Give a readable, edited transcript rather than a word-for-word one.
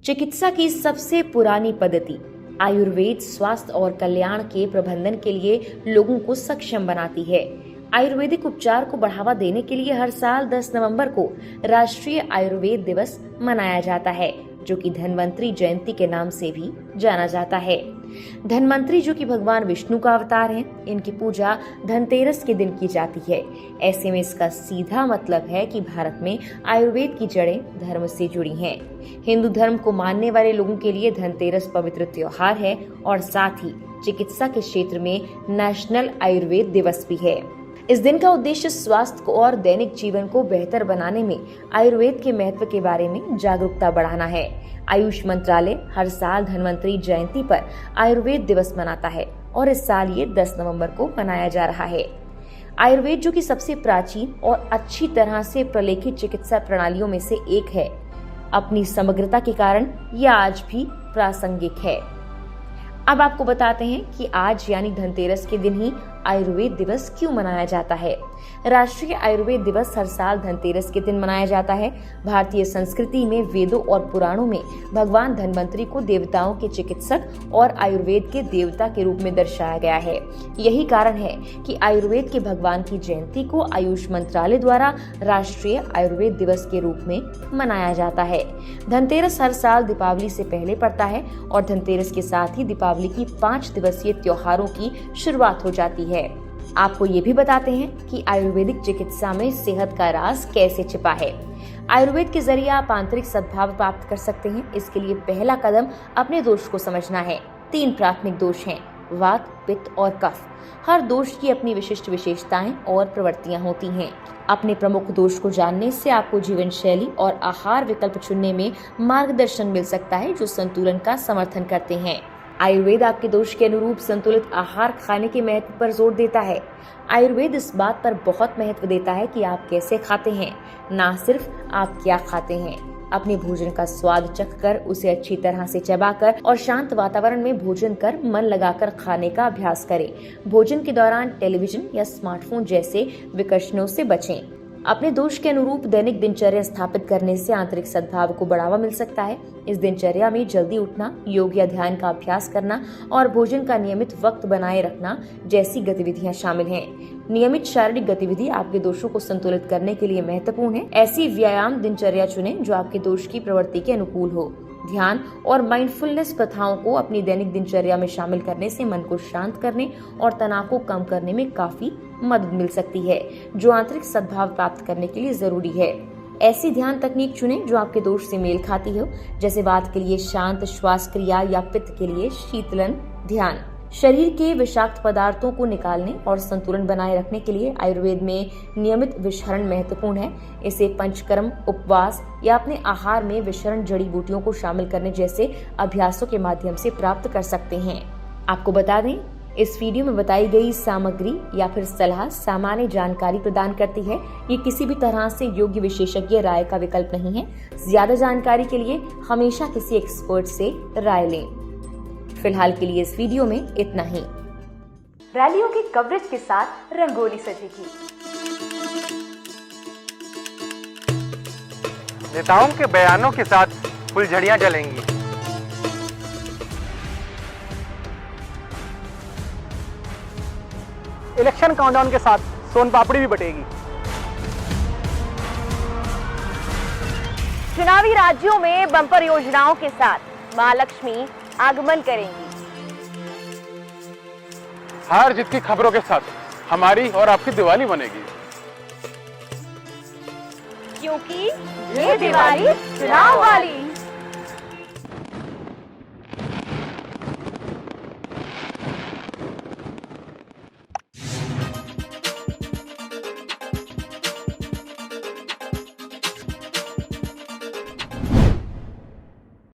चिकित्सा की सबसे पुरानी पद्धति आयुर्वेद स्वास्थ्य और कल्याण के प्रबंधन के लिए लोगों को सक्षम बनाती है। आयुर्वेदिक उपचार को बढ़ावा देने के लिए हर साल 10 नवंबर को राष्ट्रीय आयुर्वेद दिवस मनाया जाता है, जो कि धन्वंतरी जयंती के नाम से भी जाना जाता है। धन्वंतरी जो कि भगवान विष्णु का अवतार हैं, इनकी पूजा धनतेरस के दिन की जाती है। ऐसे में इसका सीधा मतलब है कि भारत में आयुर्वेद की जड़ें धर्म से जुड़ी हैं। हिंदू धर्म को मानने वाले लोगों के लिए धनतेरस पवित्र त्योहार है और साथ ही चिकित्सा के क्षेत्र में नेशनल आयुर्वेद दिवस भी है। इस दिन का उद्देश्य स्वास्थ्य को और दैनिक जीवन को बेहतर बनाने में आयुर्वेद के महत्व के बारे में जागरूकता बढ़ाना है। आयुष मंत्रालय हर साल धन्वंतरी जयंती पर आयुर्वेद दिवस मनाता है और इस साल ये 10 नवंबर को मनाया जा रहा है। आयुर्वेद जो कि सबसे प्राचीन और अच्छी तरह से प्रलेखित चिकित्सा प्रणालियों में से एक है, अपनी समग्रता के कारण यह आज भी प्रासंगिक है। अब आपको बताते हैं कि आज यानी धनतेरस के दिन ही आयुर्वेद दिवस क्यों मनाया जाता है। राष्ट्रीय आयुर्वेद दिवस हर साल धनतेरस के दिन मनाया जाता है। भारतीय संस्कृति में वेदों और पुराणों में भगवान धन्वंतरी को देवताओं के चिकित्सक और आयुर्वेद के देवता के रूप में दर्शाया गया है। यही कारण है कि आयुर्वेद के भगवान की जयंती को आयुष मंत्रालय द्वारा राष्ट्रीय आयुर्वेद दिवस के रूप में मनाया जाता है। धनतेरस हर साल दीपावली से पहले पड़ता है और धनतेरस के साथ ही दीपावली की 5 दिवसीय त्योहारों की शुरुआत हो जाती है। आपको ये भी बताते हैं कि आयुर्वेदिक चिकित्सा में सेहत का राज कैसे छिपा है। आयुर्वेद के जरिए आप आंतरिक सद्भाव प्राप्त कर सकते हैं। इसके लिए पहला कदम अपने दोष को समझना है। 3 प्राथमिक दोष हैं, वात, पित्त और कफ। हर दोष की अपनी विशिष्ट विशेषताएं और प्रवृत्तियां होती हैं। अपने प्रमुख दोष को जानने से आपको जीवन शैली और आहार विकल्प चुनने में मार्गदर्शन मिल सकता है, जो संतुलन का समर्थन करते हैं। आयुर्वेद आपके दोष के अनुरूप संतुलित आहार खाने के महत्व पर जोर देता है। आयुर्वेद इस बात पर बहुत महत्व देता है कि आप कैसे खाते हैं, ना सिर्फ आप क्या खाते हैं। अपने भोजन का स्वाद चखकर उसे अच्छी तरह से चबाकर और शांत वातावरण में भोजन कर मन लगाकर खाने का अभ्यास करें। भोजन के दौरान टेलीविजन या स्मार्टफोन जैसे विकर्षणों से बचें। अपने दोष के अनुरूप दैनिक दिनचर्या स्थापित करने से आंतरिक सद्भाव को बढ़ावा मिल सकता है। इस दिनचर्या में जल्दी उठना, योग या ध्यान का अभ्यास करना और भोजन का नियमित वक्त बनाए रखना जैसी गतिविधियां शामिल हैं। नियमित शारीरिक गतिविधि आपके दोषों को संतुलित करने के लिए महत्वपूर्ण है। ऐसी व्यायाम दिनचर्या चुनें जो आपके दोष की प्रवृत्ति के अनुकूल हो। ध्यान और माइंडफुलनेस प्रथाओं को अपनी दैनिक दिनचर्या में शामिल करने से मन को शांत करने और तनाव को कम करने में काफी मदद मिल सकती है, जो आंतरिक सद्भाव प्राप्त करने के लिए जरूरी है। ऐसी ध्यान तकनीक चुनें जो आपके दोष से मेल खाती हो, जैसे वात के लिए शांत श्वास क्रिया या पित्त के लिए शीतलन ध्यान। शरीर के विषाक्त पदार्थों को निकालने और संतुलन बनाए रखने के लिए आयुर्वेद में नियमित विषहरण महत्वपूर्ण है। इसे पंचकर्म, उपवास या अपने आहार में विषहरण जड़ी बूटियों को शामिल करने जैसे अभ्यासों के माध्यम से प्राप्त कर सकते हैं। आपको बता दें, इस वीडियो में बताई गई सामग्री या फिर सलाह सामान्य जानकारी प्रदान करती है। ये किसी भी तरह से योग्य विशेषज्ञ राय का विकल्प नहीं है। ज्यादा जानकारी के लिए हमेशा किसी एक्सपर्ट से राय लें। फिलहाल के लिए इस वीडियो में इतना ही। रैलियों की कवरेज के साथ रंगोली सजेगी। नेताओं के बयानों के साथ फुलझड़ियां जलेंगी। इलेक्शन काउंटडाउन के साथ सोन पापड़ी भी बटेगी। चुनावी राज्यों में बम्पर योजनाओं के साथ महालक्ष्मी आगमन करेंगी। हार जीत की खबरों के साथ हमारी और आपकी दिवाली बनेगी, क्योंकि ये दिवाली चुनाव वाली।